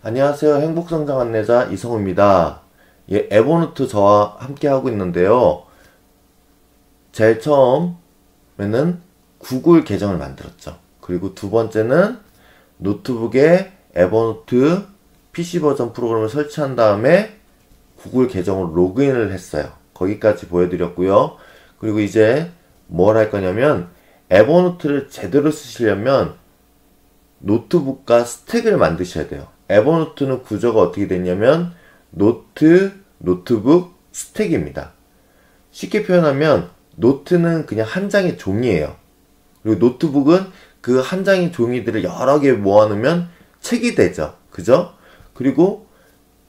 안녕하세요. 행복성장 안내자 이성우입니다. 예, 에버노트 저와 함께 하고 있는데요. 제일 처음에는 구글 계정을 만들었죠. 그리고 두 번째는 노트북에 에버노트 PC 버전 프로그램을 설치한 다음에 구글 계정으로 로그인을 했어요. 거기까지 보여드렸고요. 그리고 이제 뭘 할 거냐면 에버노트를 제대로 쓰시려면 노트북과 스택을 만드셔야 돼요. 에버노트는 구조가 어떻게 됐냐면 노트북, 스택입니다. 쉽게 표현하면 노트는 그냥 한 장의 종이에요. 그리고 노트북은 그 한 장의 종이들을 여러 개 모아놓으면 책이 되죠. 그죠? 그리고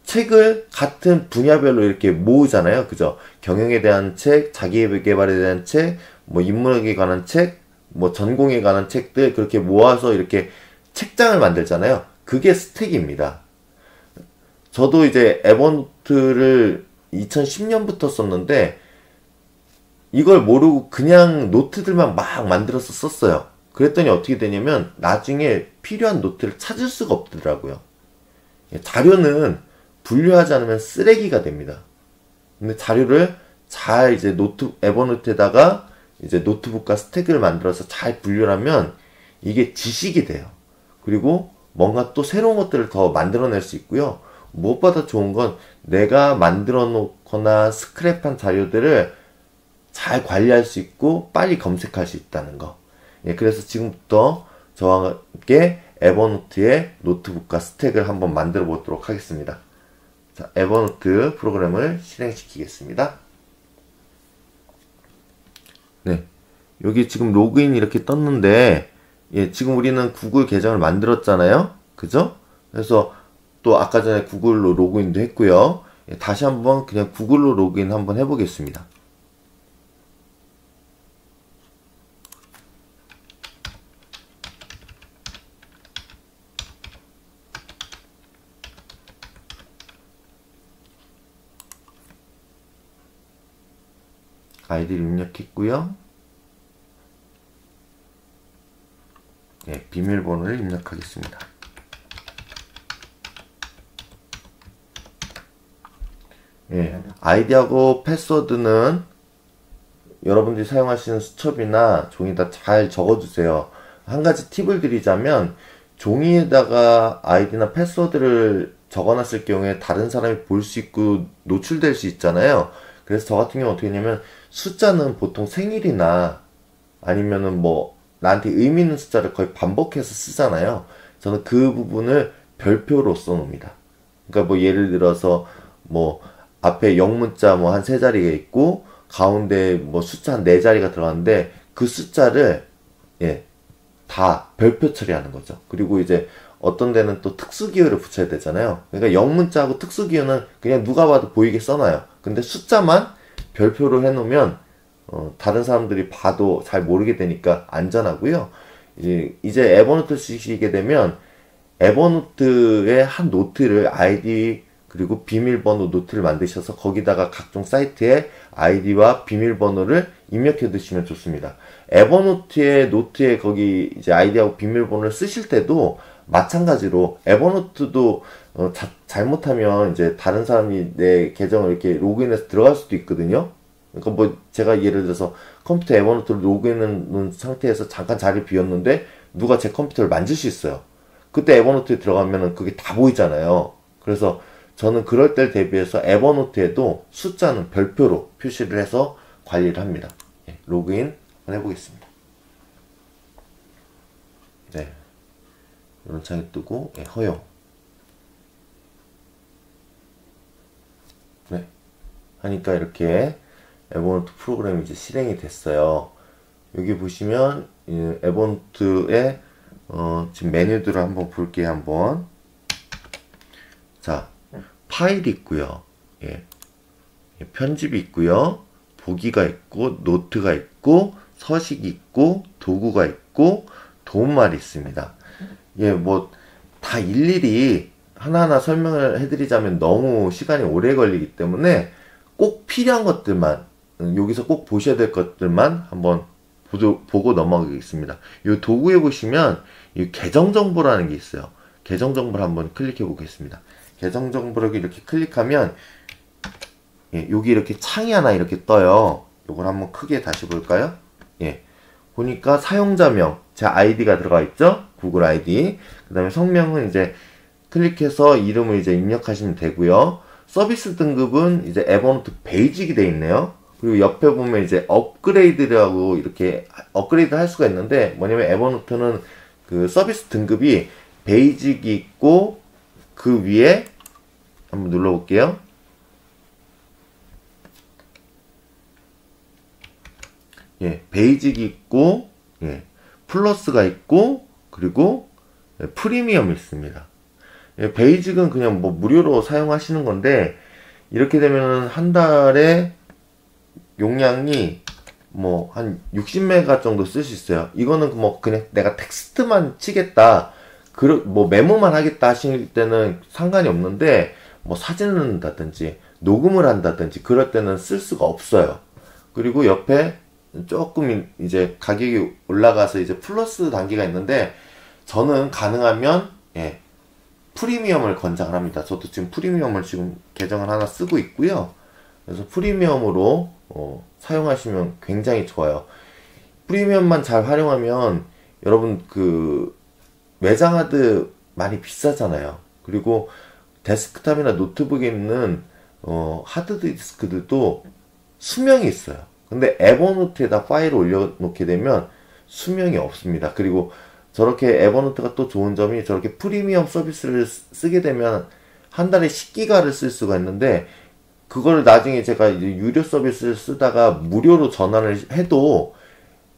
책을 같은 분야별로 이렇게 모으잖아요. 그죠? 경영에 대한 책, 자기개발에 대한 책, 뭐 인문학에 관한 책, 뭐 전공에 관한 책들 그렇게 모아서 이렇게 책장을 만들잖아요. 그게 스택입니다. 저도 이제 에버노트를 2010년부터 썼는데 이걸 모르고 그냥 노트들만 막 만들어서 썼어요. 그랬더니 어떻게 되냐면 나중에 필요한 노트를 찾을 수가 없더라고요. 자료는 분류하지 않으면 쓰레기가 됩니다. 근데 자료를 잘 이제 에버노트에다가 이제 노트북과 스택을 만들어서 잘 분류를 하면 이게 지식이 돼요. 그리고 뭔가 또 새로운 것들을 더 만들어낼 수 있고요. 무엇보다 좋은 건 내가 만들어 놓거나 스크랩한 자료들을 잘 관리할 수 있고 빨리 검색할 수 있다는 거. 예, 그래서 지금부터 저와 함께 에버노트의 노트북과 스택을 한번 만들어 보도록 하겠습니다. 자, 에버노트 프로그램을 실행시키겠습니다. 네, 여기 지금 로그인 이렇게 떴는데 예, 지금 우리는 구글 계정을 만들었잖아요. 그죠? 그래서 또 아까 전에 구글로 로그인도 했고요. 예, 다시 한번 그냥 구글로 로그인 한번 해보겠습니다. 아이디를 입력했고요. 예, 비밀번호를 입력하겠습니다. 예, 아이디하고 패스워드는 여러분들이 사용하시는 수첩이나 종이에다 잘 적어주세요. 한 가지 팁을 드리자면 종이에다가 아이디나 패스워드를 적어놨을 경우에 다른 사람이 볼 수 있고 노출될 수 있잖아요. 그래서 저 같은 경우 어떻게 했냐면 숫자는 보통 생일이나 아니면은 뭐 나한테 의미 있는 숫자를 거의 반복해서 쓰잖아요. 저는 그 부분을 별표로 써놓습니다. 그러니까 뭐 예를 들어서 뭐 앞에 영문자 뭐 한 3자리가 있고 가운데 뭐 숫자 한 4자리가 들어갔는데 그 숫자를 예, 다 별표 처리하는 거죠. 그리고 이제 어떤 데는 또 특수기호를 붙여야 되잖아요. 그러니까 영문자하고 특수기호는 그냥 누가 봐도 보이게 써놔요. 근데 숫자만 별표로 해놓으면 다른 사람들이 봐도 잘 모르게 되니까 안전하고요. 이제 에버노트 쓰시게 되면 에버노트의 한 노트를 아이디 그리고 비밀번호 노트를 만드셔서 거기다가 각종 사이트에 아이디와 비밀번호를 입력해 두시면 좋습니다. 에버노트의 노트에 거기 이제 아이디하고 비밀번호를 쓰실 때도 마찬가지로 에버노트도 잘못하면 이제 다른 사람이 내 계정을 이렇게 로그인해서 들어갈 수도 있거든요. 그러니까 뭐 제가 예를 들어서 컴퓨터 에버노트를 로그인해 놓은 상태에서 잠깐 자리를 비웠는데 누가 제 컴퓨터를 만질 수 있어요. 그때 에버노트에 들어가면은 그게 다 보이잖아요. 그래서 저는 그럴 때를 대비해서 에버노트에도 숫자는 별표로 표시를 해서 관리를 합니다. 예, 로그인 한번 해보겠습니다. 네, 이런 창이 뜨고 예, 허용. 네, 하니까 이렇게 에버노트 프로그램이 이제 실행이 됐어요. 여기 보시면 에버노트의 지금 메뉴들을 한번 볼게요. 한번 자, 파일이 있고요. 예. 편집이 있고요. 보기가 있고 노트가 있고 서식이 있고 도구가 있고 도움말이 있습니다. 예, 뭐 다 일일이 하나하나 설명을 해드리자면 너무 시간이 오래 걸리기 때문에 꼭 필요한 것들만 여기서 꼭 보셔야 될 것들만 한번 보고 넘어가겠습니다. 이 도구에 보시면 이 계정 정보라는 게 있어요. 계정 정보를 한번 클릭해 보겠습니다. 계정 정보를 이렇게 클릭하면 예, 여기 이렇게 창이 하나 이렇게 떠요. 요걸 한번 크게 다시 볼까요? 예, 보니까 사용자명, 제 아이디가 들어가 있죠? 구글 아이디. 그 다음에 성명은 이제 클릭해서 이름을 이제 입력하시면 되고요. 서비스 등급은 이제 에버노트 베이직이 되어 있네요. 그리고 옆에 보면 이제 업그레이드라고 이렇게 업그레이드 할 수가 있는데, 뭐냐면 에버노트는 그 서비스 등급이 베이직이 있고, 그 위에 한번 눌러볼게요. 예, 베이직이 있고, 예, 플러스가 있고, 그리고 예, 프리미엄이 있습니다. 예, 베이직은 그냥 뭐 무료로 사용하시는 건데, 이렇게 되면은 한 달에 용량이 뭐 한 60메가 정도 쓸 수 있어요. 이거는 뭐 그냥 내가 텍스트만 치겠다, 뭐 메모만 하겠다 하실 때는 상관이 없는데, 뭐 사진을 넣는다든지 녹음을 한다든지 그럴 때는 쓸 수가 없어요. 그리고 옆에 조금 이제 가격이 올라가서 이제 플러스 단계가 있는데, 저는 가능하면 예, 프리미엄을 권장을 합니다. 저도 지금 프리미엄을 지금 계정을 하나 쓰고 있고요. 그래서 프리미엄으로 사용하시면 굉장히 좋아요. 프리미엄만 잘 활용하면 여러분 그 외장하드 많이 비싸잖아요. 그리고 데스크탑이나 노트북에 있는 하드디스크들도 수명이 있어요. 근데 에버노트에다 파일을 올려놓게 되면 수명이 없습니다. 그리고 저렇게 에버노트가 또 좋은 점이, 저렇게 프리미엄 서비스를 쓰게 되면 한 달에 10기가를 쓸 수가 있는데, 그걸 나중에 제가 이제 유료 서비스를 쓰다가 무료로 전환을 해도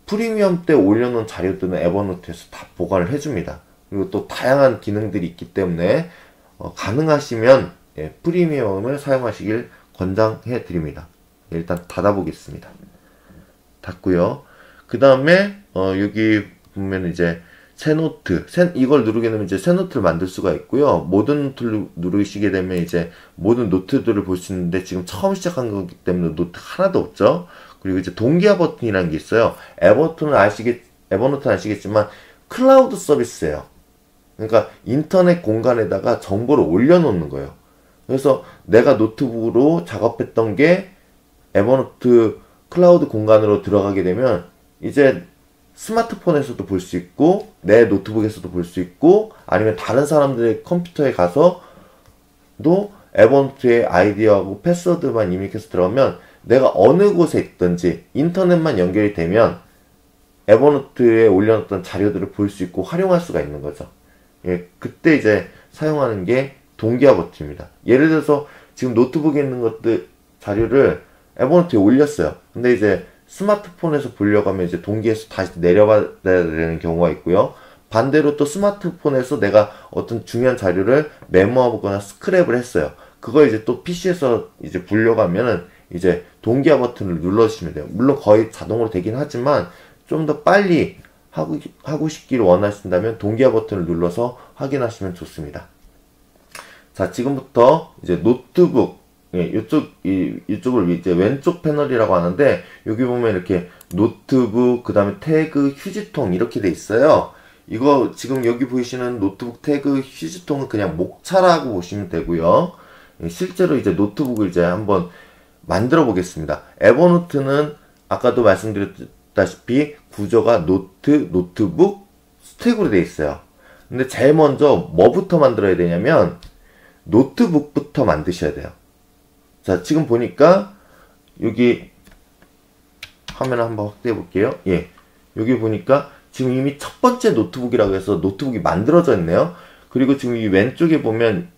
프리미엄 때 올려놓은 자료들은 에버노트에서 다 보관을 해줍니다. 그리고 또 다양한 기능들이 있기 때문에 가능하시면 예, 프리미엄을 사용하시길 권장해 드립니다. 일단 닫아보겠습니다. 닫고요. 그 다음에 여기 보면 이제 새 노트, 이걸 누르게 되면 이제 새 노트를 만들 수가 있고요. 모든 노트를 누르시게 되면 이제 모든 노트들을 볼 수 있는데, 지금 처음 시작한 거기 때문에 노트 하나도 없죠. 그리고 이제 동기화 버튼이라는 게 있어요. 에버노트는 아시겠지만 클라우드 서비스예요. 그러니까 인터넷 공간에다가 정보를 올려놓는 거예요. 그래서 내가 노트북으로 작업했던 게 에버노트 클라우드 공간으로 들어가게 되면 이제 스마트폰에서도 볼 수 있고, 내 노트북에서도 볼 수 있고, 아니면 다른 사람들의 컴퓨터에 가서도 에버노트의 아이디하고 패스워드만 입력해서 들어가면, 내가 어느 곳에 있든지 인터넷만 연결이 되면 에버노트에 올려놨던 자료들을 볼 수 있고 활용할 수가 있는 거죠. 예, 그때 이제 사용하는 게 동기화 버튼입니다. 예를 들어서 지금 노트북에 있는 것들 자료를 에버노트에 올렸어요. 근데 이제 스마트폰에서 보려고 하면 이제 동기에서 다시 내려봐야 되는 경우가 있고요. 반대로 또 스마트폰에서 내가 어떤 중요한 자료를 메모하거나 스크랩을 했어요. 그걸 이제 또 PC에서 이제 보려고 하면은 이제 동기화 버튼을 눌러주시면 돼요. 물론 거의 자동으로 되긴 하지만 좀 더 빨리 하고 싶기를 원하신다면 동기화 버튼을 눌러서 확인하시면 좋습니다. 자, 지금부터 이제 노트북, 예, 이쪽을 이제 왼쪽 패널이라고 하는데, 여기 보면 이렇게 노트북, 그 다음에 태그, 휴지통 이렇게 돼 있어요. 이거 지금 여기 보이시는 노트북 태그, 휴지통은 그냥 목차라고 보시면 되고요. 예, 실제로 이제 노트북을 이제 한번 만들어 보겠습니다. 에버노트는 아까도 말씀드렸다시피 구조가 노트북, 스택으로 돼 있어요. 근데 제일 먼저 뭐부터 만들어야 되냐면 노트북부터 만드셔야 돼요. 자, 지금 보니까 여기 화면을 한번 확대해 볼게요. 예, 여기 보니까 지금 이미 첫 번째 노트북이라고 해서 노트북이 만들어져 있네요. 그리고 지금 이 왼쪽에 보면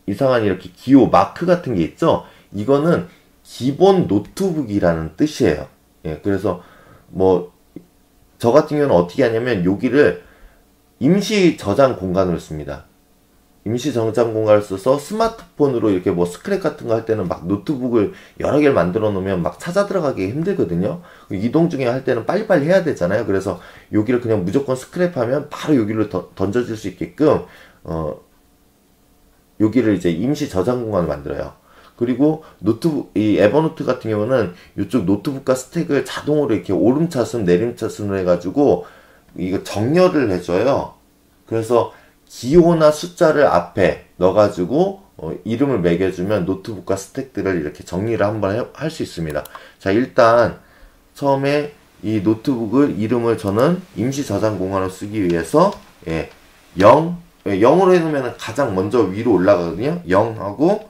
이상한 이렇게 기호 마크 같은 게 있죠. 이거는 기본 노트북이라는 뜻이에요. 예, 그래서 뭐 저 같은 경우는 어떻게 하냐면 여기를 임시 저장 공간으로 씁니다. 임시 저장 공간을 써서 스마트폰으로 이렇게 뭐 스크랩 같은 거 할 때는 막 노트북을 여러 개를 만들어 놓으면 막 찾아 들어가기 힘들거든요. 이동 중에 할 때는 빨리빨리 해야 되잖아요. 그래서 여기를 그냥 무조건 스크랩하면 바로 여기로 던져질 수 있게끔 여기를 이제 임시 저장 공간을 만들어요. 그리고 노트북, 이 에버노트 같은 경우는 이쪽 노트북과 스택을 자동으로 이렇게 오름차순, 내림차순으로 해가지고 이거 정렬을 해줘요. 그래서 기호나 숫자를 앞에 넣어가지고 이름을 매겨주면 노트북과 스택들을 이렇게 정리를 한번 할 수 있습니다. 자, 일단 처음에 이 노트북을 이름을 저는 임시 저장 공간으로 쓰기 위해서 0으로 해놓으면 가장 먼저 위로 올라가거든요. 0하고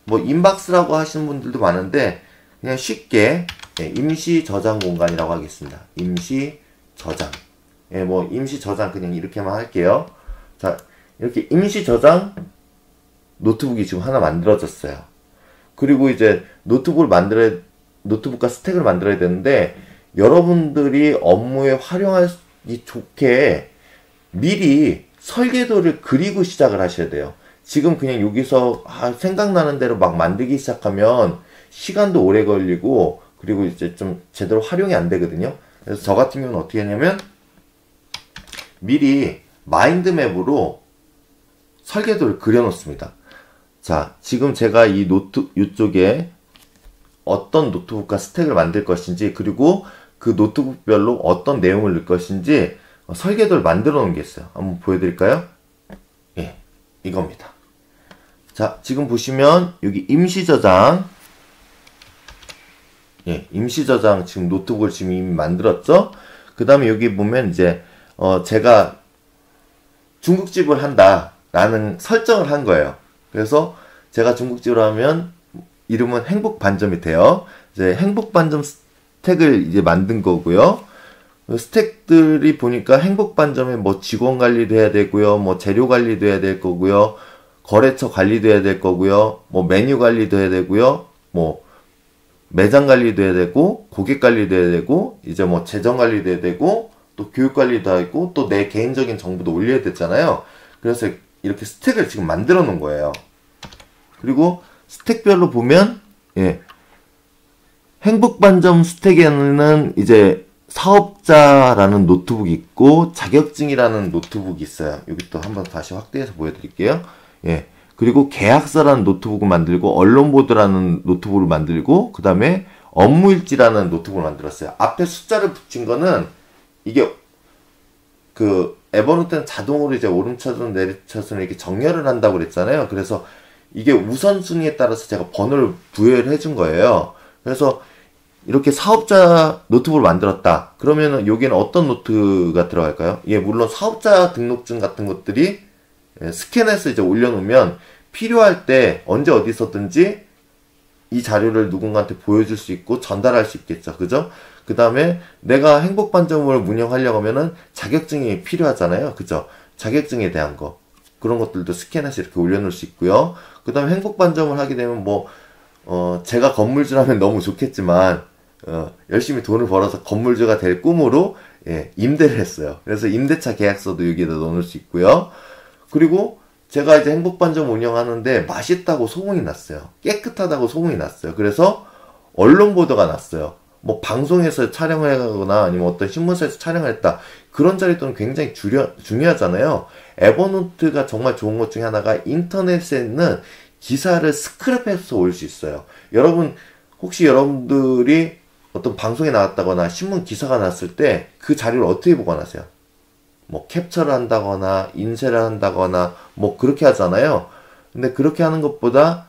뭐 인박스라고 하시는 분들도 많은데 그냥 쉽게 임시 저장 공간이라고 하겠습니다. 임시 저장. 뭐 임시 저장 그냥 이렇게만 할게요. 자, 이렇게 임시 저장 노트북이 지금 하나 만들어졌어요. 그리고 이제 노트북과 스택을 만들어야 되는데 여러분들이 업무에 활용하기 좋게 미리 설계도를 그리고 시작을 하셔야 돼요. 지금 그냥 여기서 생각나는 대로 막 만들기 시작하면 시간도 오래 걸리고 그리고 이제 좀 제대로 활용이 안 되거든요. 그래서 저 같은 경우는 어떻게 하냐면 미리 마인드맵으로 설계도를 그려놓습니다. 자, 지금 제가 이쪽에 어떤 노트북과 스택을 만들 것인지 그리고 그 노트북별로 어떤 내용을 넣을 것인지 설계도를 만들어 놓은 게 있어요. 한번 보여드릴까요? 예, 이겁니다. 자, 지금 보시면 여기 임시 저장, 임시 저장 지금 노트북을 지금 이미 만들었죠? 그 다음에 여기 보면 이제 제가 중국집을 한다라는 설정을 한 거예요. 그래서 제가 중국집을 하면 이름은 행복반점이 돼요. 이제 행복반점 스택을 이제 만든 거고요. 스택들이 보니까 행복반점에 뭐 직원 관리도 해야 되고요. 뭐 재료 관리도 해야 될 거고요. 거래처 관리도 해야 될 거고요. 뭐 메뉴 관리도 해야 되고요. 뭐 매장 관리도 해야 되고 고객 관리도 해야 되고 이제 뭐 재정 관리도 해야 되고 또 교육 관리도 하고 또 내 개인적인 정보도 올려야 되잖아요. 그래서 이렇게 스택을 지금 만들어 놓은 거예요. 그리고 스택별로 보면 행복반점 스택에는 이제 사업자라는 노트북이 있고 자격증이라는 노트북이 있어요. 여기 또 한번 다시 확대해서 보여드릴게요. 그리고 계약서라는 노트북을 만들고 언론보드라는 노트북을 만들고 그 다음에 업무일지라는 노트북을 만들었어요. 앞에 숫자를 붙인 거는 이게 그 에버노트는 자동으로 이제 오름차순 내리차순 이렇게 정렬을 한다고 그랬잖아요. 그래서 이게 우선순위에 따라서 제가 번호를 부여를 해준 거예요. 그래서 이렇게 사업자 노트북을 만들었다. 그러면은 여기는 어떤 노트가 들어갈까요? 물론 사업자 등록증 같은 것들이 스캔해서 이제 올려놓으면 필요할 때 언제 어디서든지 이 자료를 누군가한테 보여줄 수 있고 전달할 수 있겠죠. 그죠? 그 다음에 내가 행복반점을 운영하려고 하면은 자격증이 필요하잖아요. 그죠? 자격증에 대한 거. 그런 것들도 스캔해서 이렇게 올려놓을 수 있고요. 그 다음에 행복반점을 하게 되면 제가 건물주라면 너무 좋겠지만, 열심히 돈을 벌어서 건물주가 될 꿈으로, 임대를 했어요. 그래서 임대차 계약서도 여기다 넣을 수 있고요. 그리고 제가 이제 행복반점 운영하는데 맛있다고 소문이 났어요. 깨끗하다고 소문이 났어요. 그래서 언론 보도가 났어요. 뭐 방송에서 촬영을 하거나 아니면 어떤 신문사에서 촬영을 했다. 그런 자리들은 굉장히 중요하잖아요. 에버노트가 정말 좋은 것 중에 하나가 인터넷에 있는 기사를 스크랩해서 올 수 있어요. 여러분, 혹시 여러분들이 어떤 방송에 나왔다거나 신문 기사가 났을 때 그 자료를 어떻게 보관하세요? 뭐 캡처를 한다거나 인쇄를 한다거나 뭐 그렇게 하잖아요. 근데 그렇게 하는 것보다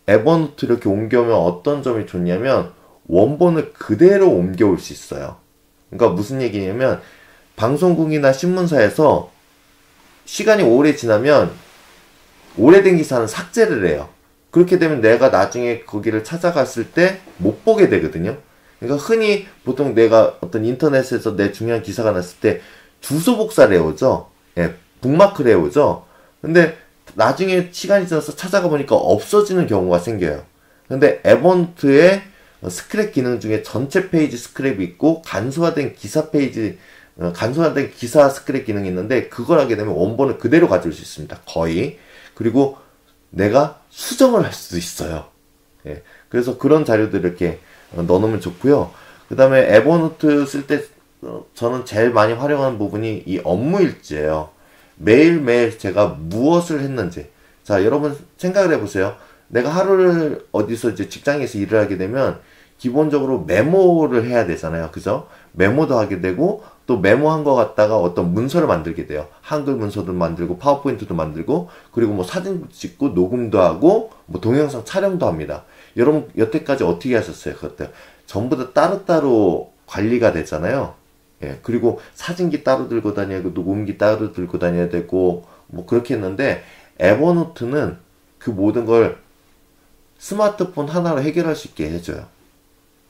에버노트 이렇게 옮겨오면 어떤 점이 좋냐면 원본을 그대로 옮겨올 수 있어요. 그러니까 무슨 얘기냐면 방송국이나 신문사에서 시간이 오래 지나면 오래된 기사는 삭제를 해요. 그렇게 되면 내가 나중에 거기를 찾아갔을 때 못 보게 되거든요. 그러니까 흔히 보통 내가 어떤 인터넷에서 내 중요한 기사가 났을 때 주소 복사를 해오죠. 북마크를 해오죠. 근데 나중에 시간이 지나서 찾아가 보니까 없어지는 경우가 생겨요. 근데 에버노트의 스크랩 기능 중에 전체 페이지 스크랩이 있고 간소화된 기사 페이지, 간소화된 기사 스크랩 기능이 있는데 그걸 하게 되면 원본을 그대로 가져올 수 있습니다. 거의. 그리고 내가 수정을 할 수도 있어요. 그래서 그런 자료들 이렇게 넣어놓으면 좋고요. 그 다음에 에버노트 쓸 때 저는 제일 많이 활용하는 부분이 이 업무일지예요. 매일매일 제가 무엇을 했는지. 자, 여러분 생각을 해보세요. 내가 하루를 어디서 이제 직장에서 일을 하게 되면 기본적으로 메모를 해야 되잖아요. 그죠? 메모도 하게 되고 또 메모한 거 갖다가 어떤 문서를 만들게 돼요. 한글 문서도 만들고 파워포인트도 만들고 그리고 뭐 사진 찍고 녹음도 하고 뭐 동영상 촬영도 합니다. 여러분 여태까지 어떻게 하셨어요? 그것들 전부 다 따로따로 관리가 되잖아요. 예, 그리고 사진기 따로 들고 다녀야 되고 녹음기 따로 들고 다녀야 되고 뭐 그렇게 했는데 에버노트는 그 모든 걸 스마트폰 하나로 해결할 수 있게 해줘요.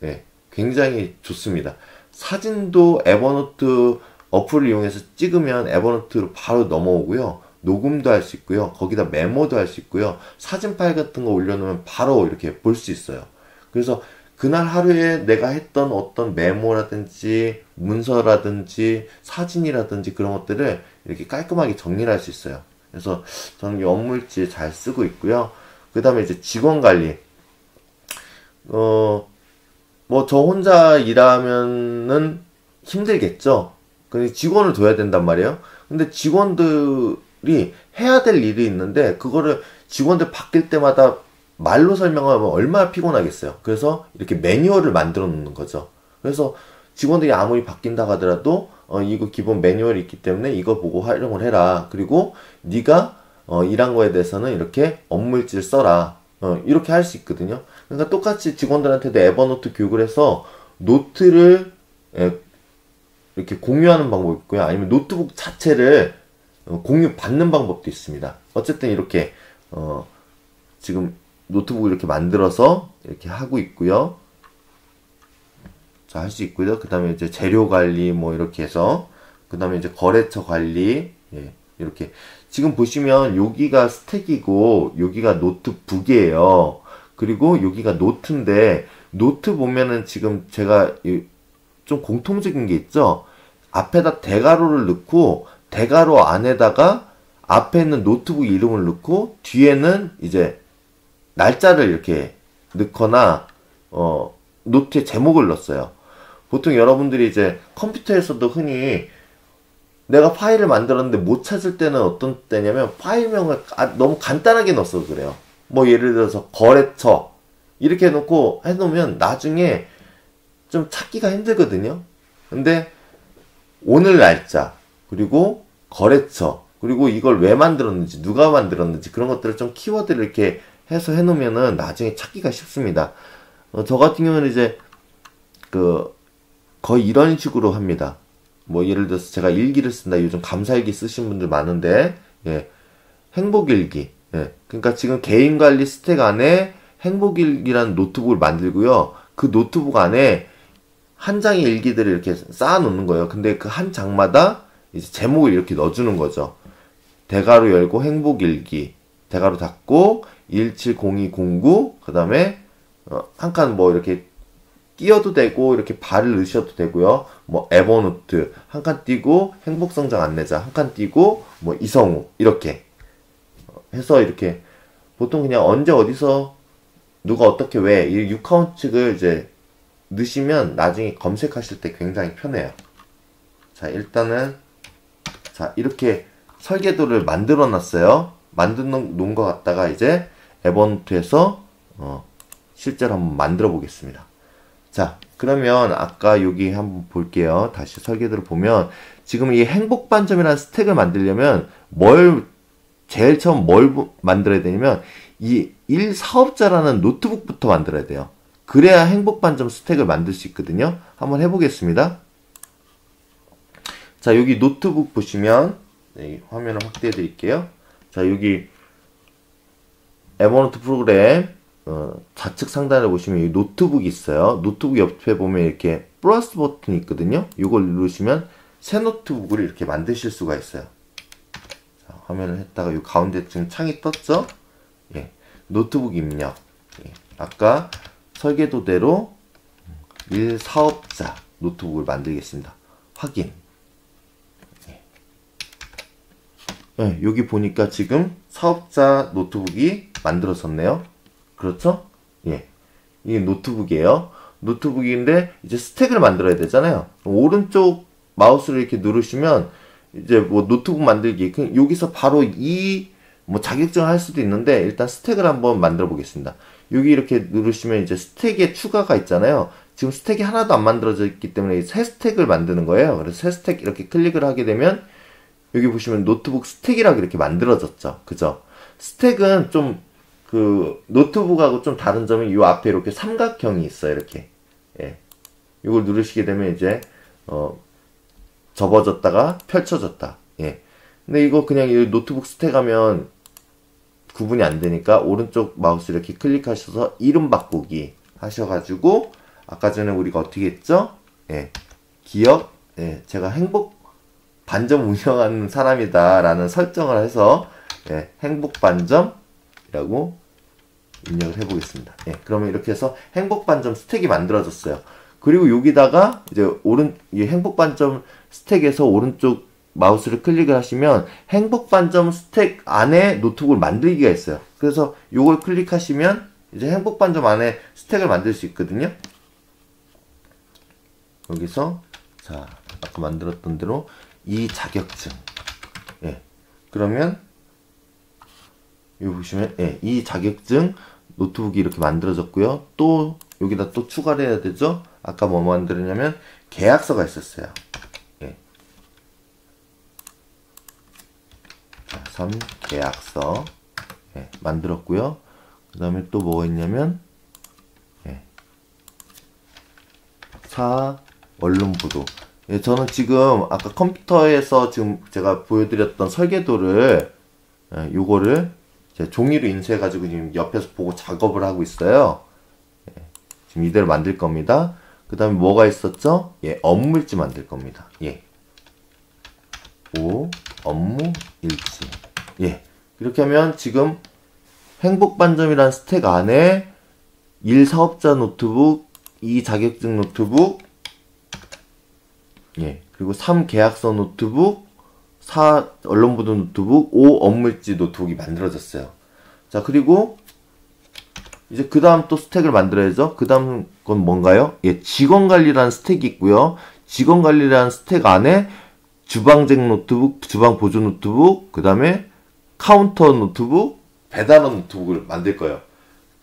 예, 굉장히 좋습니다. 사진도 에버노트 어플을 이용해서 찍으면 에버노트로 바로 넘어오고요. 녹음도 할 수 있고요. 거기다 메모도 할 수 있고요. 사진 파일 같은 거 올려놓으면 바로 이렇게 볼 수 있어요. 그래서 그날 하루에 내가 했던 어떤 메모라든지 문서라든지 사진이라든지 그런 것들을 이렇게 깔끔하게 정리를 할 수 있어요. 그래서 저는 이 업무일지 잘 쓰고 있고요. 그 다음에 이제 직원 관리. 뭐 저 혼자 일하면은 힘들겠죠. 근데 직원을 둬야 된단 말이에요. 근데 직원들이 해야 될 일이 있는데 그거를 직원들 바뀔 때마다 말로 설명하면 얼마나 피곤하겠어요. 그래서 이렇게 매뉴얼을 만들어 놓는 거죠. 그래서 직원들이 아무리 바뀐다 하더라도 이거 기본 매뉴얼이 있기 때문에 이거 보고 활용을 해라. 그리고 네가 일한 거에 대해서는 이렇게 업무일지를 써라. 이렇게 할 수 있거든요. 그러니까 똑같이 직원들한테도 에버노트 교육을 해서 노트를 이렇게 공유하는 방법이 있고요. 아니면 노트북 자체를 공유 받는 방법도 있습니다. 어쨌든 이렇게 지금 노트북을 이렇게 만들어서 이렇게 하고 있고요. 자, 할 수 있고요. 그 다음에 이제 재료 관리 뭐 이렇게 해서 그 다음에 이제 거래처 관리 이렇게 지금 보시면 여기가 스택이고 여기가 노트북이에요. 그리고 여기가 노트인데 노트 보면은 지금 제가 좀 공통적인 게 있죠. 앞에다 대괄호를 넣고 대괄호 안에다가 앞에 있는 노트북 이름을 넣고 뒤에는 이제 날짜를 이렇게 넣거나 노트에 제목을 넣었어요. 보통 여러분들이 이제 컴퓨터에서도 흔히 내가 파일을 만들었는데 못 찾을 때는 어떤 때냐면 파일명을 너무 간단하게 넣어서 그래요. 뭐 예를 들어서 거래처 이렇게 해놓으면 나중에 좀 찾기가 힘들거든요. 근데 오늘 날짜 그리고 거래처 그리고 이걸 왜 만들었는지 누가 만들었는지 그런 것들을 좀 키워드를 이렇게 해서 해놓으면은 나중에 찾기가 쉽습니다. 저 같은 경우는 이제 거의 이런 식으로 합니다. 뭐 예를 들어서 제가 일기를 쓴다. 요즘 감사일기 쓰신 분들 많은데 행복일기. 그러니까 지금 개인관리 스택 안에 행복일기라는 노트북을 만들고요. 그 노트북 안에 한 장의 일기들을 이렇게 쌓아 놓는 거예요. 근데 그 한 장마다 이제 제목을 이렇게 넣어주는 거죠. 대괄호 열고 행복일기, 대괄호 닫고 170209, 그 다음에 한 칸 뭐 이렇게 띄어도 되고 이렇게 발을 넣으셔도 되고요. 뭐 에버노트 한 칸 띄고 행복성장 안내자 한 칸 띄고 뭐 이성우 이렇게 해서 이렇게 보통 그냥 언제 어디서 누가 어떻게 왜 이 유카운트 측을 이제 넣으시면 나중에 검색하실 때 굉장히 편해요. 자, 일단은 자 이렇게 설계도를 만들어 놨어요. 만들어 놓은 거 갖다가 이제 에버노트에서 실제로 한번 만들어 보겠습니다. 자, 그러면 아까 여기 한번 볼게요. 다시 설계도를 보면 지금 이 행복반점이라는 스택을 만들려면 제일 처음 뭘 만들어야 되냐면 이 1사업자라는 노트북부터 만들어야 돼요. 그래야 행복반점 스택을 만들 수 있거든요. 한번 해보겠습니다. 자, 여기 노트북 보시면 화면을 확대해 드릴게요. 자, 여기 에버노트 프로그램 좌측 상단에 보시면 이 노트북이 있어요. 노트북 옆에 보면 이렇게 플러스 버튼이 있거든요. 이걸 누르시면 새 노트북을 이렇게 만드실 수가 있어요. 자, 화면을 했다가 이 가운데 지금 창이 떴죠? 노트북 입력. 아까 설계도대로 1사업자 노트북을 만들겠습니다. 확인. 여기 보니까 지금 사업자 노트북이 만들어졌네요. 그렇죠? 이게 노트북이에요. 노트북인데 이제 스택을 만들어야 되잖아요. 오른쪽 마우스를 이렇게 누르시면 이제 뭐 노트북 만들기 여기서 바로 뭐 자격증을 할 수도 있는데 일단 스택을 한번 만들어 보겠습니다. 여기 이렇게 누르시면 이제 스택에 추가가 있잖아요. 지금 스택이 하나도 안 만들어져 있기 때문에 새 스택을 만드는 거예요. 그래서 새 스택 이렇게 클릭을 하게 되면 여기 보시면 노트북 스택이라고 이렇게 만들어졌죠. 그죠? 스택은 좀 그 노트북하고 좀 다른 점이 이 앞에 이렇게 삼각형이 있어요. 이렇게. 예. 이걸 누르시게 되면 이제 접어졌다가 펼쳐졌다. 예. 근데 이거 그냥 이 노트북 스택 하면 구분이 안 되니까 오른쪽 마우스 이렇게 클릭하셔서 이름 바꾸기 하셔가지고 아까 전에 우리가 어떻게 했죠? 예. 기억, 예. 제가 행복 반점 운영하는 사람이다 라는 설정을 해서 예. 행복 반점이라고 입력을 해보겠습니다. 예. 그러면 이렇게 해서 행복 반점 스택이 만들어졌어요. 그리고 여기다가 이제 이 행복 반점 스택에서 오른쪽 마우스를 클릭을 하시면 행복 반점 스택 안에 노트북을 만들기가 있어요. 그래서 요걸 클릭하시면 이제 행복 반점 안에 스택을 만들 수 있거든요. 여기서 자 아까 만들었던 대로 이 자격증. 예. 그러면 여기 보시면 예, 이 자격증 노트북이 이렇게 만들어졌고요. 또 여기다 또 추가를 해야 되죠. 아까 뭐 만들었냐면 계약서가 있었어요. 예. 자, 3 계약서 예, 만들었고요. 그 다음에 또 뭐가 있냐면 예. 4 언론 보도. 예, 저는 지금 아까 컴퓨터에서 지금 제가 보여드렸던 설계도를 예, 요거를 제 종이로 인쇄해가지고 지금 옆에서 보고 작업을 하고 있어요. 예, 지금 이대로 만들 겁니다. 그 다음에 뭐가 있었죠? 예, 업무일지 만들 겁니다. 예. 업무일지. 예. 이렇게 하면 지금 행복반점이란 스택 안에 1 사업자 노트북, 2 자격증 노트북, 예. 그리고 3 계약서 노트북, 4 언론보도 노트북, 5 업무일지 노트북이 만들어졌어요. 자, 그리고 이제 그 다음 또 스택을 만들어야죠. 그 다음 건 뭔가요? 예, 직원관리라는 스택이 있고요. 직원관리라는 스택 안에 주방쟁 노트북, 주방 보조 노트북, 그 다음에 카운터 노트북, 배달원 노트북을 만들 거예요.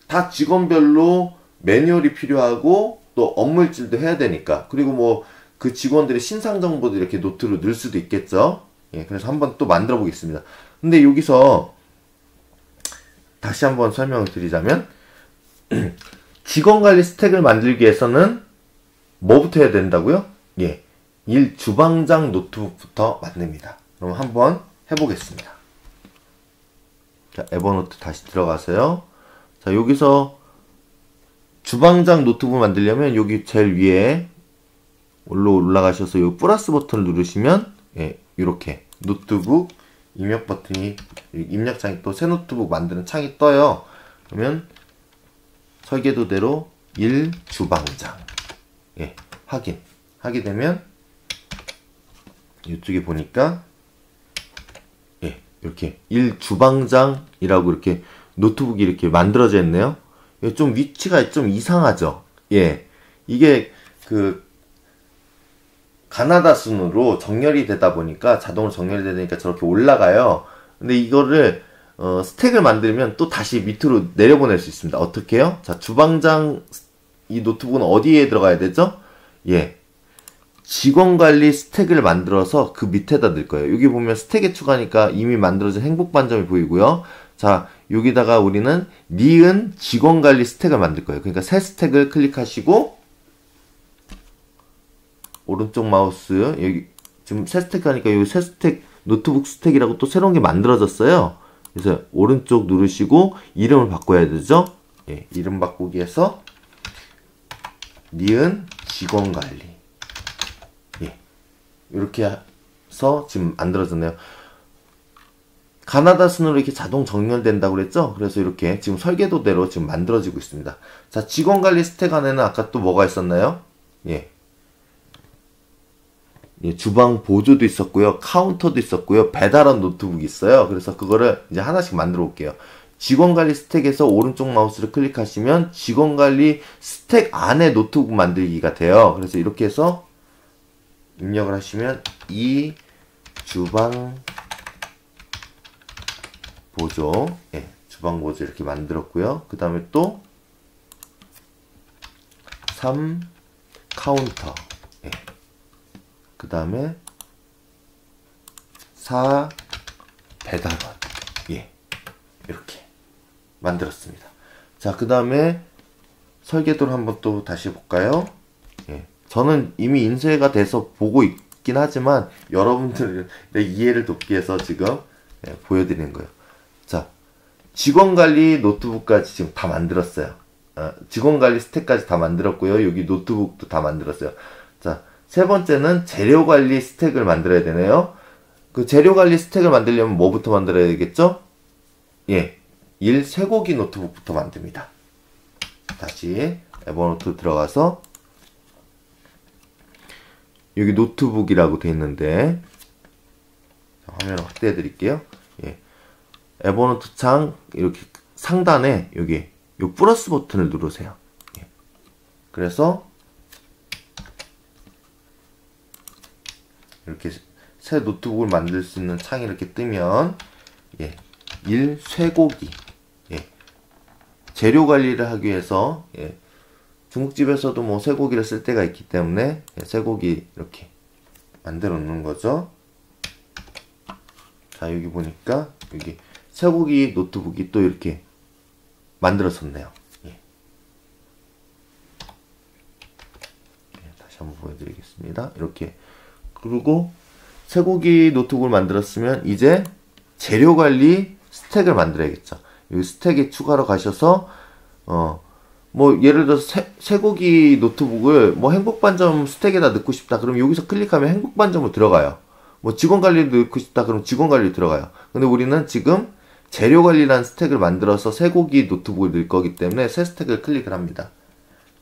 다 직원별로 매뉴얼이 필요하고 또 업무일지도 해야 되니까. 그리고 뭐 그 직원들의 신상 정보도 이렇게 노트로 넣을 수도 있겠죠. 예, 그래서 한번 또 만들어 보겠습니다. 근데 여기서 다시 한번 설명을 드리자면 직원관리 스택을 만들기 위해서는 뭐부터 해야 된다고요? 예, 1 주방장 노트북부터 만듭니다. 그럼 한번 해보겠습니다. 자, 에버노트 다시 들어가세요. 자, 여기서 주방장 노트북 만들려면 여기 제일 위에 올라가셔서 이 플러스 버튼을 누르시면 예, 이렇게 노트북 입력 버튼이 입력창이 또 새 노트북 만드는 창이 떠요. 그러면 설계도대로 1 주방장 예, 하게 되면 이쪽에 보니까 예, 이렇게 1 주방장이라고 이렇게 노트북이 이렇게 만들어져 있네요. 좀 위치가 좀 이상하죠. 예, 이게 그 가나다 순으로 정렬이 되다 보니까 자동으로 정렬이 되니까 저렇게 올라가요. 근데 이거를 스택을 만들면 또 다시 밑으로 내려보낼 수 있습니다. 어떻게 해요? 자, 주방장 이 노트북은 어디에 들어가야 되죠? 예, 직원관리 스택을 만들어서 그 밑에다 넣을 거예요. 여기 보면 스택에 추가니까 이미 만들어진 행복반점이 보이고요. 자, 여기다가 우리는 니은 직원관리 스택을 만들 거예요. 그러니까 새 스택을 클릭하시고 오른쪽 마우스 여기 지금 새 스택 하니까 여기 새 스택 노트북 스택이라고 또 새로운 게 만들어졌어요. 그래서 오른쪽 누르시고 이름을 바꿔야 되죠. 예, 이름 바꾸기에서 니은 직원관리 예, 이렇게 해서 지금 만들어졌네요. 가나다 순으로 이렇게 자동 정렬된다고 그랬죠? 그래서 이렇게 지금 설계도대로 지금 만들어지고 있습니다. 자, 직원관리 스택 안에는 아까 또 뭐가 있었나요? 예. 예, 주방 보조도 있었고요. 카운터도 있었고요. 배달원 노트북이 있어요. 그래서 그거를 이제 하나씩 만들어 볼게요. 직원관리 스택에서 오른쪽 마우스를 클릭하시면 직원관리 스택 안에 노트북 만들기가 돼요. 그래서 이렇게 해서 입력을 하시면 이 주방 보조, 예, 주방 보조 이렇게 만들었고요. 그 다음에 또 3 카운터. 예. 그 다음에 4 배달원. 예. 이렇게 만들었습니다. 자, 그 다음에 설계도를 한번 또 다시 볼까요? 예. 저는 이미 인쇄가 돼서 보고 있긴 하지만 여러분들의 이해를 돕기 위해서 지금 보여드리는 거예요. 자, 직원관리 노트북까지 지금 다 만들었어요. 직원관리 스택까지 다 만들었고요. 여기 노트북도 다 만들었어요. 자, 세 번째는 재료관리 스택을 만들어야 되네요. 그 재료관리 스택을 만들려면 뭐부터 만들어야 되겠죠? 예, 쇠고기 노트북부터 만듭니다. 다시 에버노트 들어가서 여기 노트북이라고 되어 있는데 화면을 확대해 드릴게요. 예. 에버노트 창 이렇게 상단에 여기 요 플러스 버튼을 누르세요. 예. 그래서 이렇게 새 노트북을 만들 수 있는 창이 이렇게 뜨면 예. 쇠고기 예. 재료 관리를 하기 위해서 예. 중국집에서도 뭐 쇠고기를 쓸 때가 있기 때문에 예. 쇠고기 이렇게 만들어 놓는 거죠. 자, 여기 보니까 여기 쇠고기 노트북이 또 이렇게 만들어졌네요. 예. 예, 다시 한번 보여드리겠습니다. 이렇게. 그리고 쇠고기 노트북을 만들었으면 이제 재료관리 스택을 만들어야겠죠. 여기 스택에 추가로 가셔서 뭐 예를 들어서 쇠고기 노트북을 뭐 행복반점 스택에다 넣고 싶다. 그럼 여기서 클릭하면 행복반점으로 들어가요. 뭐 직원관리를 넣고 싶다. 그럼 직원관리 들어가요. 근데 우리는 지금 재료관리라는 스택을 만들어서 쇠고기 노트북을 넣을 거기 때문에 새 스택을 클릭을 합니다.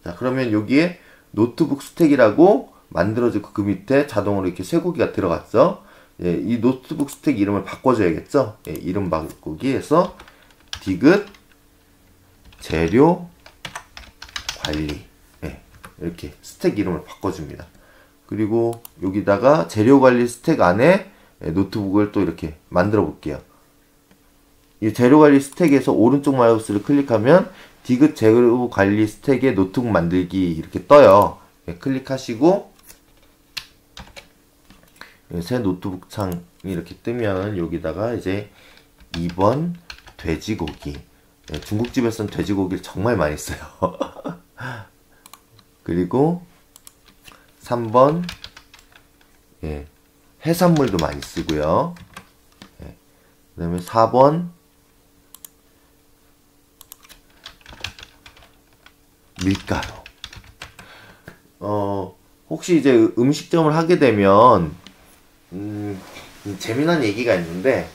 자, 그러면 여기에 노트북 스택이라고 만들어지고 그 밑에 자동으로 이렇게 쇠고기가 들어갔죠. 예, 이 노트북 스택 이름을 바꿔줘야겠죠. 예, 이름 바꾸기 해서 디귿 재료 관리. 예, 이렇게 스택 이름을 바꿔줍니다. 그리고 여기다가 재료 관리 스택 안에 노트북을 또 이렇게 만들어 볼게요. 이 재료 관리 스택에서 오른쪽 마우스를 클릭하면 디귿 재료 관리 스택에 노트북 만들기 이렇게 떠요. 예, 클릭하시고 예, 새 노트북 창이 이렇게 뜨면 여기다가 이제 2번 돼지고기. 예, 중국집에서는 돼지고기를 정말 많이 써요. 그리고 3번 예, 해산물도 많이 쓰고요. 예, 그 다음에 4번 밀가루. 혹시 이제 음식점을 하게 되면 재미난 얘기가 있는데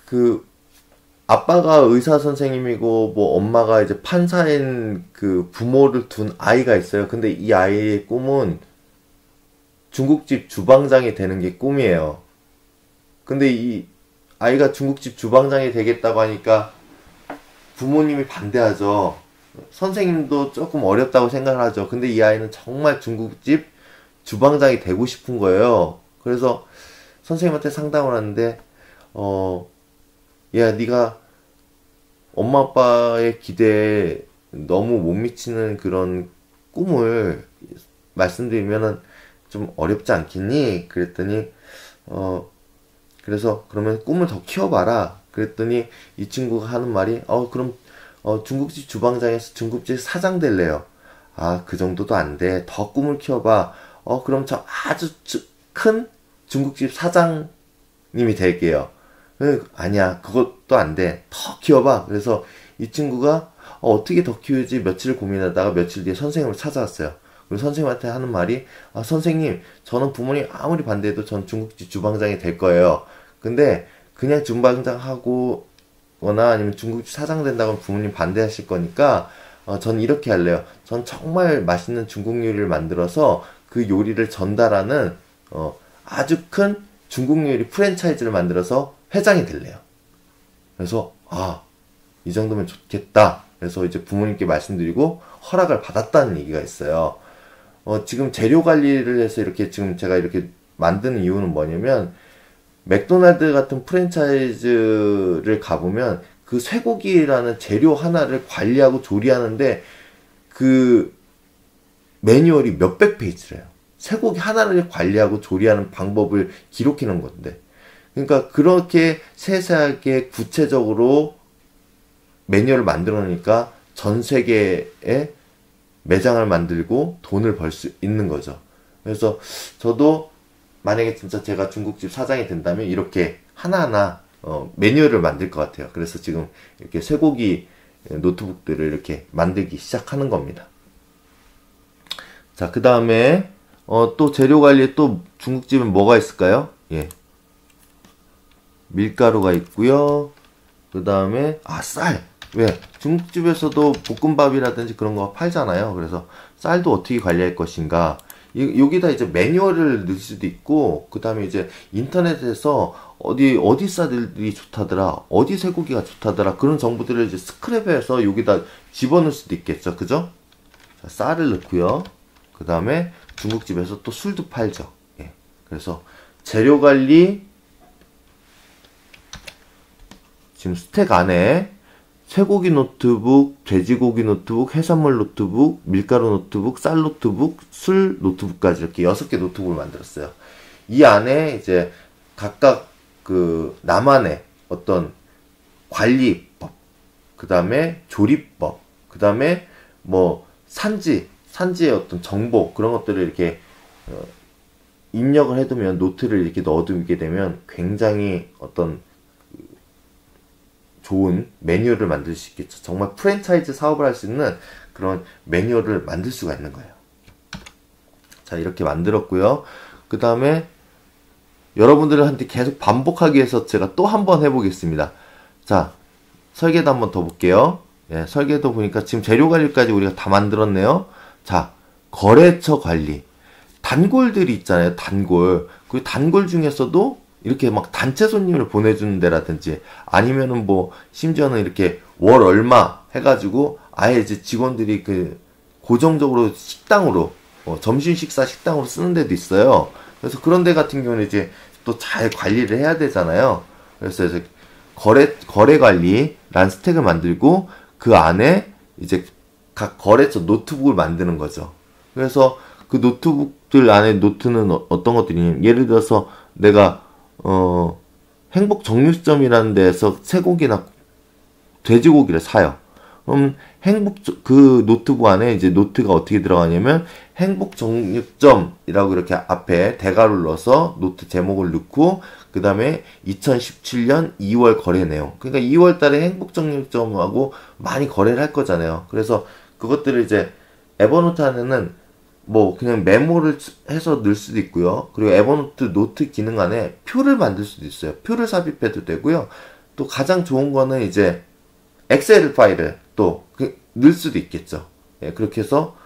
그 아빠가 의사 선생님이고 뭐 엄마가 이제 판사인 그 부모를 둔 아이가 있어요. 근데 이 아이의 꿈은 중국집 주방장이 되는 게 꿈이에요. 근데 이 아이가 중국집 주방장이 되겠다고 하니까 부모님이 반대하죠. 선생님도 조금 어렵다고 생각을 하죠. 근데 이 아이는 정말 중국집 주방장이 되고 싶은 거예요. 그래서 선생님한테 상담을 하는데 야, 네가 엄마 아빠의 기대에 너무 못 미치는 그런 꿈을 말씀드리면은 좀 어렵지 않겠니? 그랬더니 그래서 그러면 꿈을 더 키워봐라. 그랬더니 이 친구가 하는 말이 그럼 중국집 주방장에서 중국집 사장 될래요. 아, 그 정도도 안 돼. 더 꿈을 키워봐. 그럼 저 아주 큰 중국집 사장님이 될게요. 아니야, 그것도 안 돼. 더 키워봐. 그래서 이 친구가 어떻게 더 키우지 며칠 고민하다가 며칠 뒤에 선생님을 찾아왔어요. 그리고 선생님한테 하는 말이 선생님, 저는 부모님 아무리 반대해도 전 중국집 주방장이 될 거예요. 근데 그냥 주방장 하고 거나 아니면 중국집 사장 된다고 하면 부모님 반대하실 거니까 전 이렇게 할래요. 전 정말 맛있는 중국 요리를 만들어서 그 요리를 전달하는 아주 큰 중국 요리 프랜차이즈를 만들어서 회장이 될래요. 그래서 이 정도면 좋겠다. 그래서 이제 부모님께 말씀드리고 허락을 받았다는 얘기가 있어요. 지금 재료 관리를 해서 이렇게 지금 제가 이렇게 만드는 이유는 뭐냐면 맥도날드 같은 프랜차이즈를 가보면 그 쇠고기라는 재료 하나를 관리하고 조리하는데 그 매뉴얼이 몇백 페이지래요. 쇠고기 하나를 관리하고 조리하는 방법을 기록해 놓은 건데. 그러니까 그렇게 세세하게 구체적으로 매뉴얼을 만들어 놓으니까 전 세계에 매장을 만들고 돈을 벌 수 있는 거죠. 그래서 저도 만약에 진짜 제가 중국집 사장이 된다면 이렇게 하나하나 매뉴얼을 만들 것 같아요. 그래서 지금 이렇게 쇠고기 노트북들을 이렇게 만들기 시작하는 겁니다. 자, 그 다음에 또 재료 관리에 또 중국집은 뭐가 있을까요? 예, 밀가루가 있고요. 그 다음에 쌀. 왜? 중국집에서도 볶음밥이라든지 그런 거 팔잖아요. 그래서 쌀도 어떻게 관리할 것인가. 여기다 이제 매뉴얼을 넣을 수도 있고, 그 다음에 이제 인터넷에서 어디 쌀들이 좋다더라, 어디 쇠고기가 좋다더라, 그런 정보들을 이제 스크랩해서 여기다 집어넣을 수도 있겠죠. 그죠? 자, 쌀을 넣고요. 그 다음에 중국집에서 또 술도 팔죠. 예. 그래서 재료 관리, 지금 스택 안에 쇠고기 노트북, 돼지고기 노트북, 해산물 노트북, 밀가루 노트북, 쌀 노트북, 술 노트북까지 이렇게 6개 노트북을 만들었어요. 이 안에 이제 각각 그 나만의 어떤 관리법, 그 다음에 조리법, 그 다음에 뭐 산지의 어떤 정보, 그런 것들을 이렇게 입력을 해두면, 노트를 이렇게 넣어두게 되면 굉장히 어떤 좋은 매뉴얼을 만들 수 있겠죠. 정말 프랜차이즈 사업을 할 수 있는 그런 매뉴얼을 만들 수가 있는 거예요. 자, 이렇게 만들었고요. 그 다음에 여러분들한테 계속 반복하기 위해서 제가 또 한 번 해보겠습니다. 자, 설계도 한 번 더 볼게요. 예, 설계도 보니까 지금 재료 관리까지 우리가 다 만들었네요. 자, 거래처 관리. 단골들이 있잖아요. 단골. 그 단골 중에서도 이렇게 막 단체 손님을 보내주는 데라든지, 아니면은 뭐 심지어는 이렇게 월 얼마 해가지고 아예 이제 직원들이 그 고정적으로 식당으로 점심 식사 식당으로 쓰는 데도 있어요. 그래서 그런 데 같은 경우는 이제 또 잘 관리를 해야 되잖아요. 그래서 이제 거래 관리란 스택을 만들고, 그 안에 이제 각 거래처 노트북을 만드는 거죠. 그래서 그 노트북들 안에 노트는 어떤 것들이냐면, 예를 들어서 내가 행복 정육점이라는 데에서 쇠고기나 돼지고기를 사요. 그럼 그 노트북 안에 이제 노트가 어떻게 들어가냐면, 행복 정육점이라고 이렇게 앞에 대괄호를 넣어서 노트 제목을 넣고, 그 다음에 2017년 2월 거래 내용. 그러니까 2월 달에 행복 정육점하고 많이 거래를 할 거잖아요. 그래서 그것들을 이제 에버노트 안에는 뭐 그냥 메모를 해서 넣을 수도 있고요. 그리고 에버노트 노트 기능 안에 표를 만들 수도 있어요. 표를 삽입해도 되고요. 또 가장 좋은 거는 이제 엑셀 파일을 또 넣을 수도 있겠죠. 예, 그렇게 해서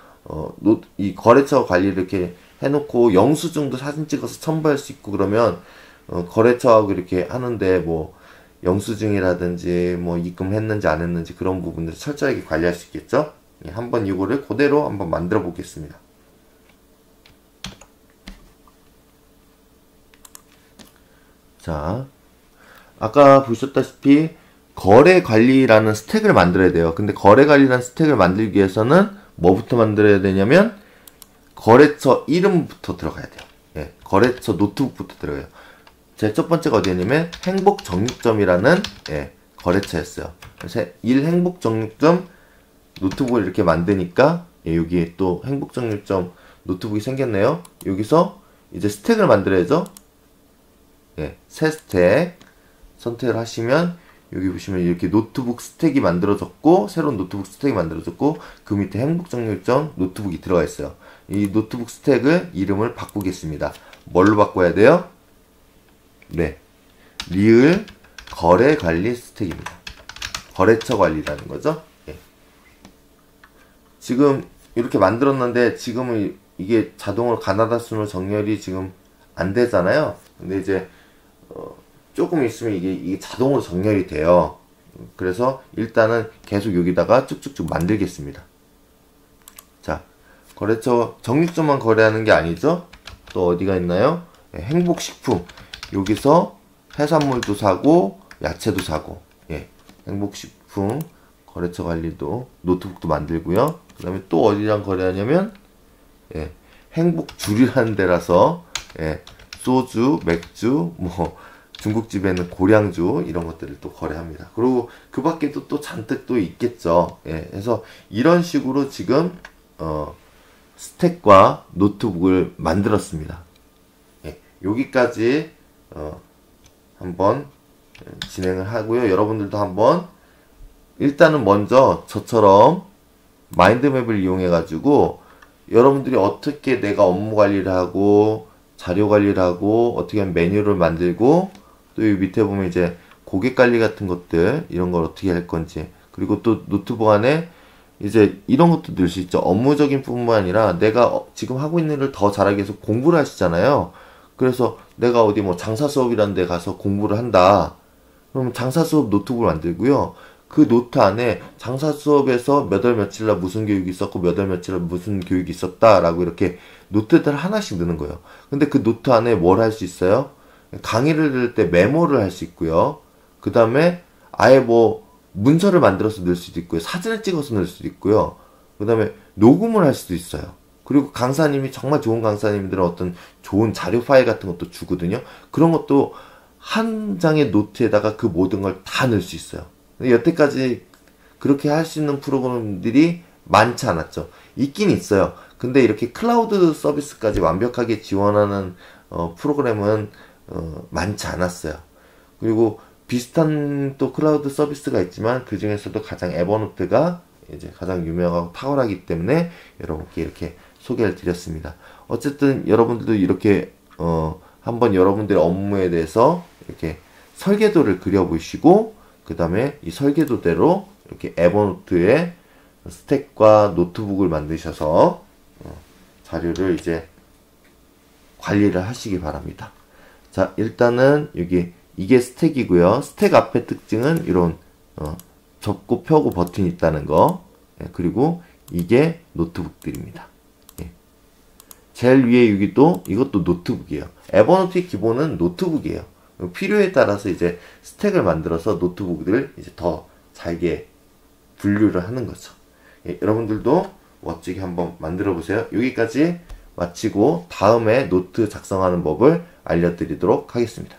이 거래처 관리를 이렇게 해놓고 영수증도 사진 찍어서 첨부할 수 있고, 그러면 거래처하고 이렇게 하는데 뭐 영수증이라든지 뭐 입금했는지 안 했는지 그런 부분들 철저하게 관리할 수 있겠죠. 예, 한번 이거를 그대로 한번 만들어 보겠습니다. 자, 아까 보셨다시피 거래 관리라는 스택을 만들어야 돼요. 근데 거래 관리라는 스택을 만들기 위해서는 뭐부터 만들어야 되냐면, 거래처 이름부터 들어가야 돼요. 예, 거래처 노트북부터 들어가요. 제 첫 번째가 어디였냐면 행복 정육점이라는 거래처였어요. 그래서 1행복 정육점 노트북을 이렇게 만드니까 여기에 또 행복 정육점 노트북이 생겼네요. 여기서 이제 스택을 만들어야죠. 새 스택 선택을 하시면 여기 보시면 이렇게 노트북 스택이 만들어졌고, 새로운 노트북 스택이 만들어졌고, 그 밑에 행복 정육점 노트북이 들어가 있어요. 이 노트북 스택을 이름을 바꾸겠습니다. 뭘로 바꿔야 돼요? 네, 리을 거래 관리 스택입니다. 거래처 관리라는 거죠. 예. 지금 이렇게 만들었는데 지금은 이게 자동으로 가나다 순으로 정렬이 지금 안 되잖아요. 근데 이제 조금 있으면 이게 자동으로 정렬이 돼요. 그래서 일단은 계속 여기다가 쭉쭉쭉 만들겠습니다. 자, 거래처 정육점만 거래하는 게 아니죠. 또 어디가 있나요? 행복식품. 여기서 해산물도 사고 야채도 사고, 행복식품 거래처 관리도 노트북도 만들고요. 그 다음에 또 어디랑 거래하냐면 예, 행복 줄이라는 데라서 예, 소주, 맥주, 뭐 중국집에는 고량주 이런 것들을 또 거래합니다. 그리고 그 밖에도 또 잔뜩 또 있겠죠. 예, 그래서 이런 식으로 지금 스택과 노트북을 만들었습니다. 예, 여기까지 한번 진행을 하고요. 여러분들도 한번 일단은 먼저 저처럼 마인드맵을 이용해 가지고 여러분들이 어떻게 내가 업무 관리를 하고 자료 관리를 하고 어떻게 하면 메뉴를 만들고 또 여기 밑에 보면 이제 고객 관리 같은 것들 이런 걸 어떻게 할 건지 그리고 또 노트북 안에 이제 이런 것도 넣을 수 있죠. 업무적인 뿐만 아니라 내가 지금 하고 있는 일을 더 잘하기 위해서 공부를 하시잖아요. 그래서 내가 어디 뭐 장사 수업이라는 데 가서 공부를 한다. 그러면 장사 수업 노트북을 만들고요. 그 노트 안에 장사 수업에서 몇 월 며칠 날 무슨 교육이 있었고 몇 월 며칠 날 무슨 교육이 있었다라고 이렇게 노트들 하나씩 넣는 거예요. 근데 그 노트 안에 뭘 할 수 있어요? 강의를 들을 때 메모를 할 수 있고요. 그 다음에 아예 뭐 문서를 만들어서 넣을 수도 있고요. 사진을 찍어서 넣을 수도 있고요. 그 다음에 녹음을 할 수도 있어요. 그리고 강사님이 정말 좋은 강사님들은 어떤 좋은 자료 파일 같은 것도 주거든요. 그런 것도 한 장의 노트에다가 그 모든 걸 다 넣을 수 있어요. 근데 여태까지 그렇게 할 수 있는 프로그램들이 많지 않았죠. 있긴 있어요. 근데 이렇게 클라우드 서비스까지 완벽하게 지원하는 프로그램은 많지 않았어요. 그리고 비슷한 또 클라우드 서비스가 있지만 그 중에서도 가장 에버노트가 이제 가장 유명하고 탁월하기 때문에 여러분께 이렇게 소개를 드렸습니다. 어쨌든 여러분들도 이렇게 한번 여러분들의 업무에 대해서 이렇게 설계도를 그려보시고 그 다음에 이 설계도대로 이렇게 에버노트에 스택과 노트북을 만드셔서 자료를 이제 관리를 하시기 바랍니다. 자, 일단은 여기 이게 스택이고요. 스택 앞에 특징은 이런 접고 펴고 버튼이 있다는 거. 예, 그리고 이게 노트북들입니다. 예. 제일 위에 여기도 이것도 노트북이에요. 에버노트의 기본은 노트북이에요. 필요에 따라서 이제 스택을 만들어서 노트북들을 이제 더 잘게 분류를 하는 거죠. 예, 여러분들도 멋지게 한번 만들어 보세요. 여기까지 마치고 다음에 노트 작성하는 법을 알려드리도록 하겠습니다.